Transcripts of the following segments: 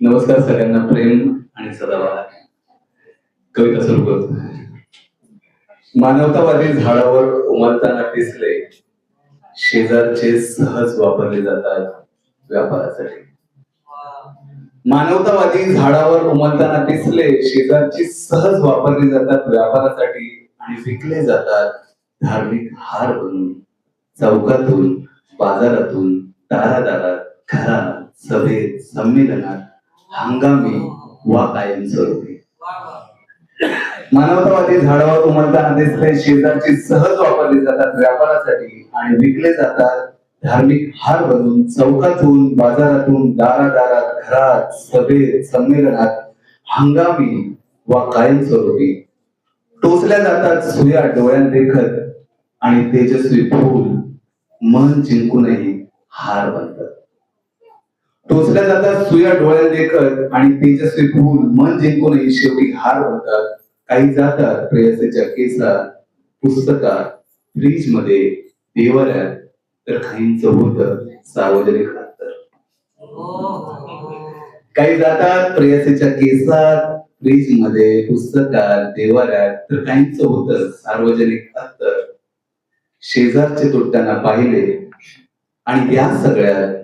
नमस्कार सगळ्यांना, प्रेम आणि सदाबहार. कविता सुरू करतो. मानवतावादी झाडावर उमलताना दिसले, शेजारचे सहज वापरले जातात व्यापारासाठी. मानवतावादी झाडावर उमलताना दिसले, शेजारची सहज वापरली जातात व्यापारासाठी आणि विकले जातात धार्मिक हार बनून. चौकातून, बाजारातून, दारादारात, घरात, सभेत, संमेलनात, हंगामी वा कायमस्वरूपी. मानवतावादी झाडावर उमलताना दिसले, शेजारची सहज वापरली जातात व्यापारासाठी आणि विकले जातात धार्मिक हार बनून. चौकातून, बाजारातून, दारादारात, घरात, सभेत, संमेलनात, हंगामी वा कायमस्वरूपी. टोचल्या जातात सुया डोळ्यात देखत आणि तेजस्वी फूल मन जिंकूनही हार बनतात. टोचल्या जातात सुया डोळ्यात देखत आणि तेजस्वी फूल मन जिंकूनही शेवटी हार बनतात. काही जातात प्रेयसीच्या केसात, पुस्तकात, फ्रीज मध्ये, देवाऱ्यात, तर काहींचं होतं सार्वजनिक अंतर. काही जातात प्रेयसीच्या केसात, फ्रीज मध्ये, पुस्तकात, देवाऱ्यात, तर काहींचं होतं सार्वजनिक अंतर. शेजारचे तुटताना पाहिले आणि या सगळ्यात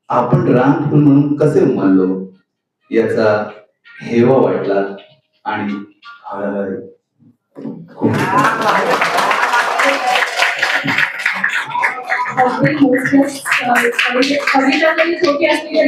आपण रानफूल म्हणून कसे उमललो याचा हेवा वाटला आणि हळहळ. कविता छोटी असली